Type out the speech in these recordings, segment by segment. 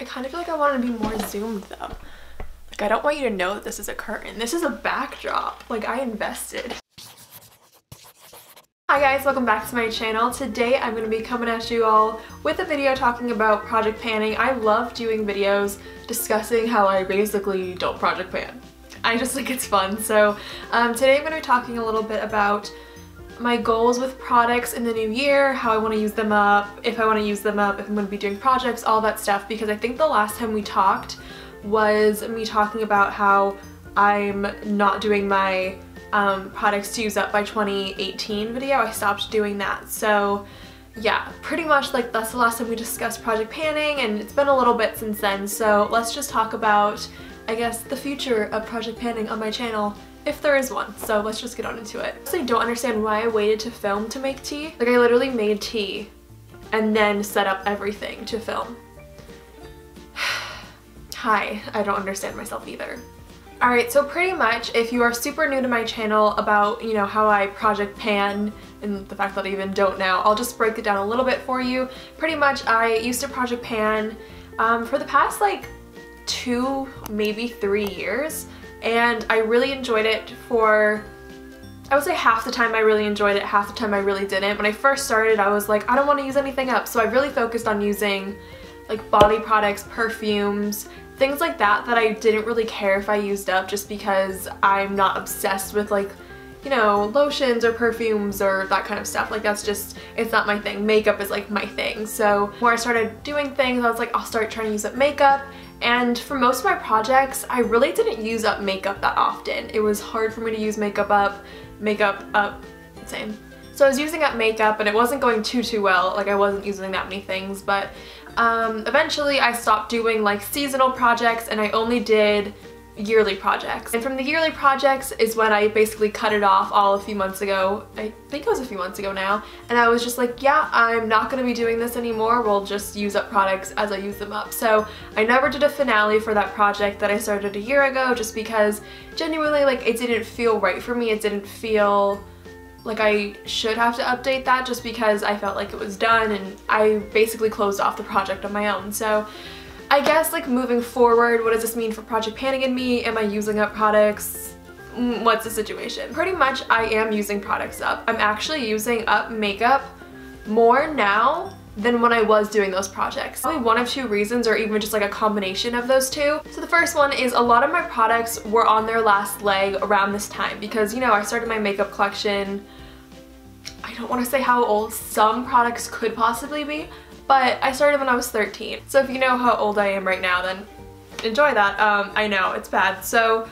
I kind of feel like I want to be more zoomed though. Like I don't want you to know that this is a curtain. This is a backdrop. Like I invested. Hi guys, welcome back to my channel. Today I'm going to be coming at you all with a video talking about project panning. I love doing videos discussing how I basically don't project pan. I just think it's fun. So today I'm going to be talking a little bit about my goals with products in the new year, how I want to use them up, if I want to use them up, if I'm going to be doing projects, all that stuff, because I think the last time we talked was me talking about how I'm not doing my products to use up by 2018 video. I stopped doing that. So yeah, pretty much like that's the last time we discussed project panning, and it's been a little bit since then. So let's just talk about, I guess, the future of project panning on my channel, if there is one. So let's just get on into it. I honestly don't understand why I waited to film to make tea. Like I literally made tea and then set up everything to film. Hi, I don't understand myself either. Alright, so pretty much if you are super new to my channel about, you know, how I project pan and the fact that I even don't now, I'll just break it down a little bit for you. Pretty much I used to project pan for the past like 2, maybe 3 years, and I really enjoyed it for, I would say half the time I really enjoyed it, half the time I really didn't. When I first started I was like, I don't want to use anything up, so I really focused on using like body products, perfumes, things like that that I didn't really care if I used up, just because I'm not obsessed with like, you know, lotions or perfumes or that kind of stuff. Like that's just, it's not my thing. Makeup is like my thing. So when I started doing things, I was like, I'll start trying to use up makeup. And for most of my projects, I really didn't use up makeup that often. It was hard for me to use makeup up, same. So I was using up makeup and it wasn't going too well. Like I wasn't using that many things, but eventually I stopped doing like seasonal projects and I only did yearly projects. And from the yearly projects is when I basically cut it off all a few months ago. I think it was a few months ago now. And I was just like, yeah, I'm not going to be doing this anymore. We'll just use up products as I use them up. So I never did a finale for that project that I started a year ago, just because genuinely like it didn't feel right for me. It didn't feel like I should have to update that, just because I felt like it was done and I basically closed off the project on my own. So I guess like moving forward, what does this mean for project panning and me? Am I using up products? What's the situation? Pretty much I am using products up. I'm actually using up makeup more now than when I was doing those projects. Probably one of 2 reasons, or even just like a combination of those 2. So the first one is a lot of my products were on their last leg around this time, because, you know, I started my makeup collection, I don't want to say how old some products could possibly be, but I started when I was 13. So if you know how old I am right now, then enjoy that. I know, it's bad. So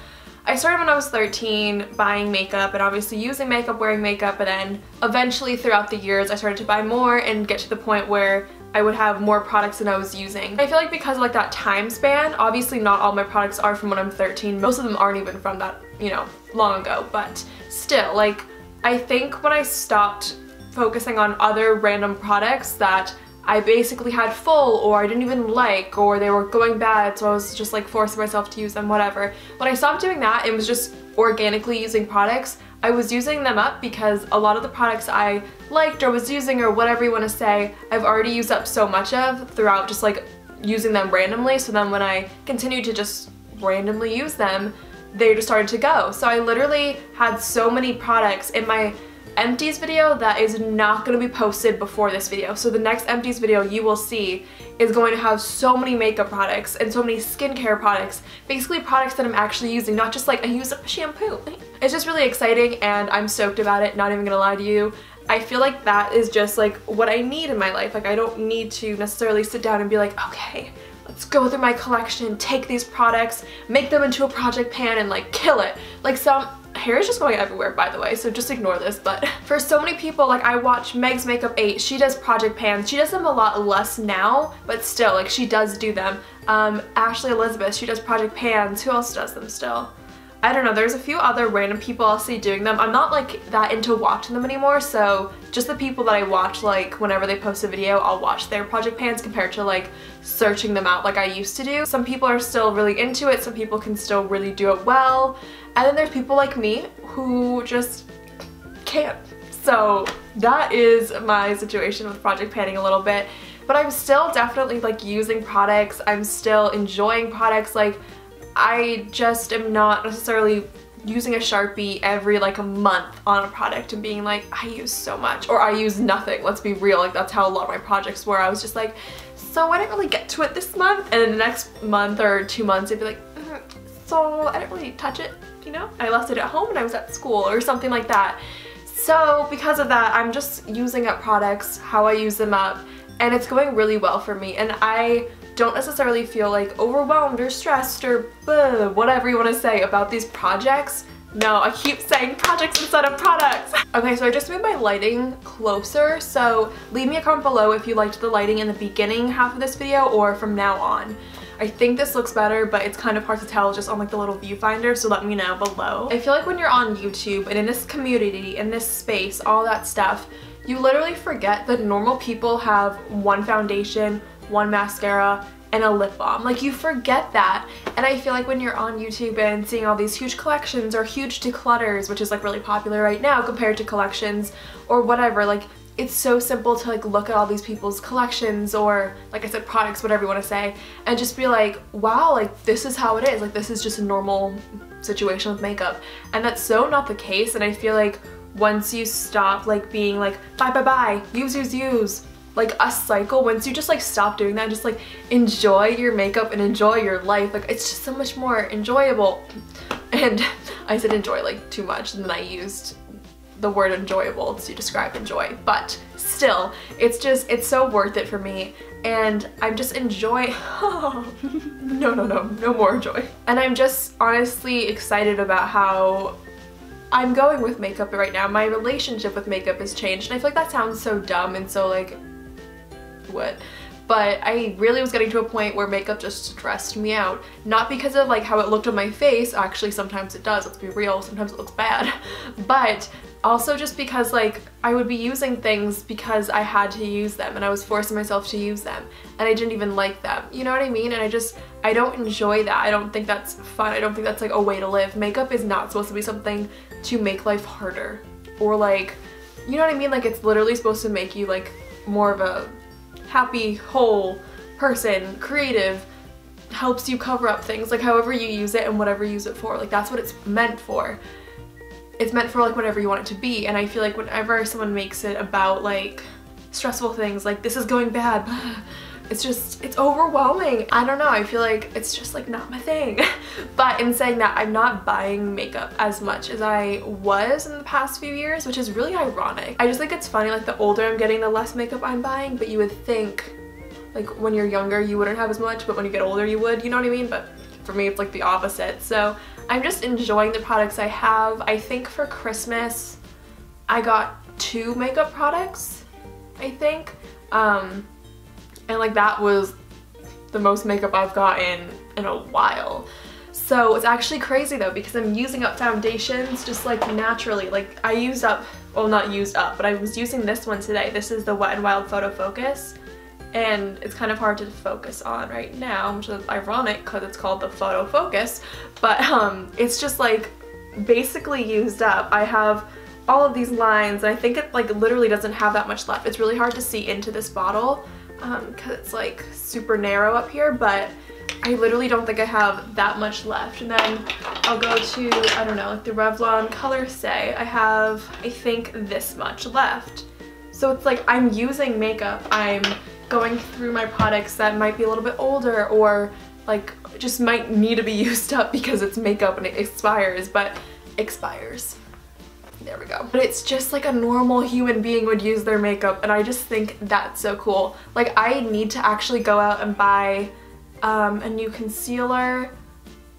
I started when I was 13 buying makeup and obviously using makeup, wearing makeup, and then eventually throughout the years I started to buy more and get to the point where I would have more products than I was using. I feel like because of like that time span, obviously not all my products are from when I'm 13. Most of them aren't even from that, you know, long ago, but still, like, I think when I stopped focusing on other random products that I basically had full, or I didn't even like, or they were going bad, so I was just like forcing myself to use them, whatever. When I stopped doing that and was just organically using products, I was using them up because a lot of the products I liked or was using, or whatever you want to say, I've already used up so much of throughout just like using them randomly. So then when I continued to just randomly use them, they just started to go. So I literally had so many products in my empties video that is not going to be posted before this video. So the next empties video you will see is going to have so many makeup products and so many skincare products, basically products that I'm actually using, not just like I use a shampoo. It's just really exciting and I'm stoked about it, not even gonna lie to you. I feel like that is just like what I need in my life. Like I don't need to necessarily sit down and be like, okay, let's go through my collection, take these products, make them into a project pan and like kill it. Like hair is just going everywhere, by the way, so just ignore this. But for so many people, like I watch Meg's Makeup 8, she does project pans. She does them a lot less now, but still, like she does do them. Ashley Elizabeth, she does project pans. Who else does them still? I don't know, there's a few other random people I'll see doing them. I'm not like that into watching them anymore, so just the people that I watch, like whenever they post a video, I'll watch their project pans compared to like searching them out like I used to do. Some people are still really into it, some people can still really do it well, and then there's people like me who just can't. So that is my situation with project panning a little bit. but I'm still definitely like using products. I'm still enjoying products. Like, I just am not necessarily using a Sharpie every like a month on a product and being like, I use so much, or I use nothing. Let's be real, like that's how a lot of my projects were. I was just like, so I didn't really get to it this month, and then the next month or 2 months I'd be like, so I didn't really touch it, you know? I left it at home and I was at school or something like that. So because of that, I'm just using up products how I use them up, and it's going really well for me, and I don't necessarily feel like overwhelmed or stressed or whatever you want to say about these projects. No, I keep saying projects instead of products. Okay, so I just moved my lighting closer, so leave me a comment below if you liked the lighting in the beginning half of this video or from now on. I think this looks better, but it's kind of hard to tell just on like the little viewfinder, so let me know below. I feel like when you're on YouTube and in this community, in this space, all that stuff, you literally forget that normal people have one foundation, one mascara, and a lip balm. Like, you forget that. And I feel like when you're on YouTube and seeing all these huge collections or huge declutters, which is like really popular right now compared to collections or whatever, like it's so simple to like look at all these people's collections or, like I said, products, whatever you want to say, and just be like, wow, like this is how it is. Like, this is just a normal situation with makeup. And that's so not the case. And I feel like once you stop like being like buy, use, like a cycle, once you just like stop doing that, just like enjoy your makeup and enjoy your life, like it's just so much more enjoyable. And I said enjoy like too much, and then I used the word enjoyable to describe enjoy, but still, it's so worth it for me, and I'm just enjoying. No more joy. And I'm just honestly excited about how I'm going with makeup right now. My relationship with makeup has changed, and I feel like that sounds so dumb and so like, what? But I really was getting to a point where makeup just stressed me out. Not because of like how it looked on my face, actually sometimes it does, let's be real, sometimes it looks bad, but also just because like I would be using things because I had to use them and I was forcing myself to use them and I didn't even like them, you know what I mean? And I don't enjoy that. I don't think that's fun. I don't think that's like a way to live. Makeup is not supposed to be something to make life harder, or like, you know what I mean? Like, it's literally supposed to make you like more of a happy, whole person, creative, helps you cover up things, like however you use it and whatever you use it for, like that's what it's meant for. It's meant for like whatever you want it to be. And I feel like whenever someone makes it about like stressful things, like this is going bad, it's overwhelming. I don't know, I feel like it's just like not my thing. But in saying that, I'm not buying makeup as much as I was in the past few years, which is really ironic. I just think it's funny, like the older I'm getting, the less makeup I'm buying, but you would think like when you're younger you wouldn't have as much, but when you get older you would, you know what I mean? But for me it's like the opposite. So I'm just enjoying the products I have. I think for Christmas I got 2 makeup products, I think. And like that was the most makeup I've gotten in a while. So it's actually crazy though, because I'm using up foundations just like naturally. Like I used up, well not used up, but I was using this one today. This is the Wet n Wild Photo Focus. And it's kind of hard to focus on right now, which is ironic because it's called the Photo Focus. But it's just like basically used up. I have all of these lines, and I think it like literally doesn't have that much left. It's really hard to see into this bottle because it's like super narrow up here, but I literally don't think I have that much left. And then I'll go to, I don't know, like the Revlon Color Stay. I have, I think, this much left. So it's like I'm using makeup. I'm going through my products that might be a little bit older or like just might need to be used up because it's makeup and it expires, but expires. There we go. But it's just like a normal human being would use their makeup, and I just think that's so cool. Like I need to actually go out and buy a new concealer,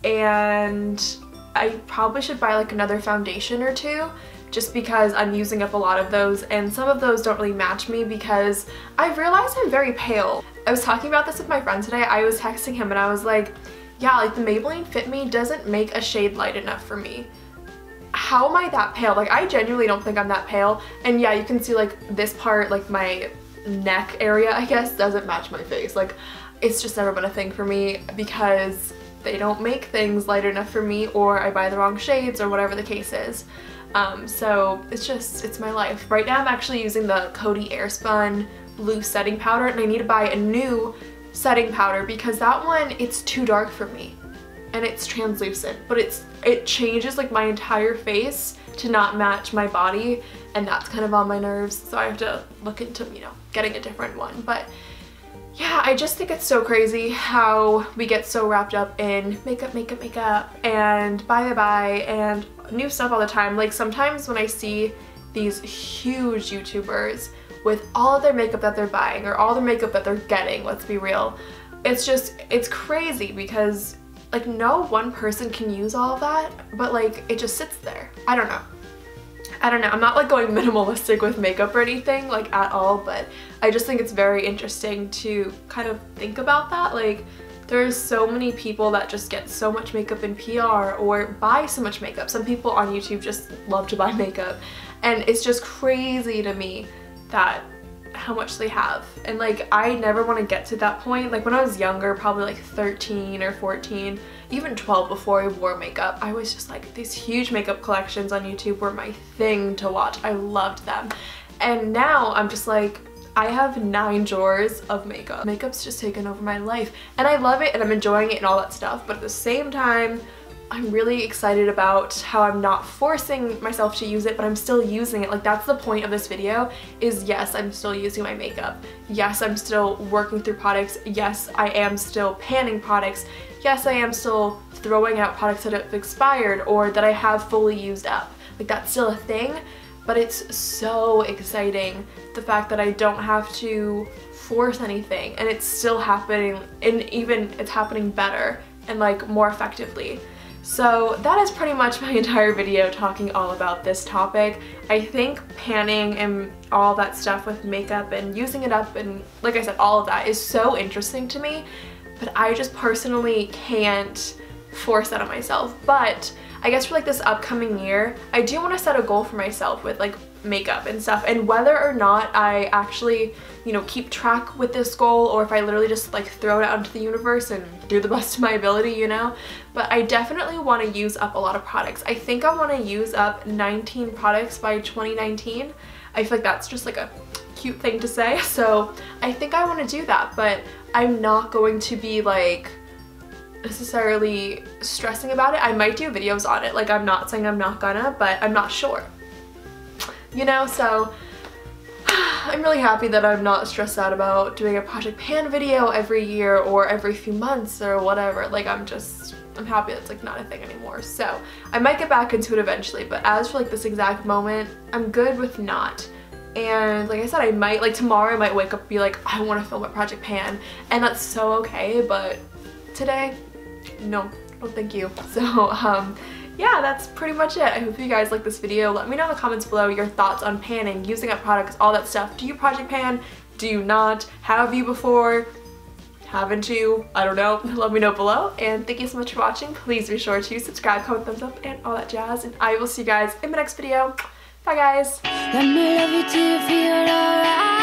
and I probably should buy like another foundation or 2 just because I'm using up a lot of those, and some of those don't really match me because I've realized I'm very pale. I was talking about this with my friend today. I was texting him and I was like, yeah, like the Maybelline Fit Me doesn't make a shade light enough for me. How am I that pale? Like I genuinely don't think I'm that pale. And yeah, you can see like this part, like my neck area, I guess, doesn't match my face. Like it's just never been a thing for me because they don't make things light enough for me, or I buy the wrong shades or whatever the case is. So it's my life. Right now I'm actually using the Coty Airspun loose setting powder, and I need to buy a new setting powder because that one, it's too dark for me. And it's translucent, but it changes like my entire face to not match my body, and that's kind of on my nerves, so I have to look into, you know, getting a different one. But yeah, I just think it's so crazy how we get so wrapped up in makeup and buy and new stuff all the time. Like sometimes when I see these huge YouTubers with all of their makeup that they're buying or all the makeup that they're getting, let's be real, it's crazy because like no one person can use all of that, but like it just sits there. I don't know. I'm not like going minimalistic with makeup or anything like at all, but I just think it's very interesting to kind of think about that. Like there's so many people that just get so much makeup in PR or buy so much makeup. Some people on YouTube just love to buy makeup, and it's just crazy to me that how much they have. And like I never want to get to that point. Like when I was younger, probably like 13 or 14, even 12 before I wore makeup, I was just like, these huge makeup collections on YouTube were my thing to watch. I loved them. And now I'm just like, I have 9 drawers of makeup. Makeup's just taken over my life, and I love it and I'm enjoying it and all that stuff, but at the same time I'm really excited about how I'm not forcing myself to use it, but I'm still using it. Like that's the point of this video, is yes, I'm still using my makeup. Yes, I'm still working through products. Yes, I am still panning products. Yes, I am still throwing out products that have expired or that I have fully used up. Like that's still a thing, but it's so exciting, the fact that I don't have to force anything and it's still happening, and even it's happening better and like more effectively. So that is pretty much my entire video talking all about this topic. I think panning and all that stuff with makeup and using it up and like I said, all of that is so interesting to me, but I just personally can't force that on myself. But I guess for like this upcoming year, I do want to set a goal for myself with like makeup and stuff, and whether or not I actually, you know, keep track with this goal or if I literally just like throw it out into the universe and do the best of my ability, you know. But I definitely want to use up a lot of products. I think I want to use up 19 products by 2019. I feel like that's just like a cute thing to say, so I think I want to do that, but I'm not going to be like necessarily stressing about it. I might do videos on it, like I'm not saying I'm not gonna, but I'm not sure, you know. So I'm really happy that I'm not stressed out about doing a Project Pan video every year or every few months or whatever. Like I'm happy that's like not a thing anymore. So I might get back into it eventually, but as for like this exact moment, I'm good with not. And like I said, I might, like tomorrow I might wake up and be like, I want to film a Project Pan, and that's so okay, but today, no thank you. So yeah, that's pretty much it. I hope you guys like this video. Let me know in the comments below your thoughts on panning, using up products, all that stuff. Do you Project Pan? Do you not? Have you before? Haven't you? I don't know. Let me know below, and thank you so much for watching. Please be sure to subscribe, comment, thumbs up, and all that jazz, and I will see you guys in my next video. Bye guys! Let me love you till you feel alright.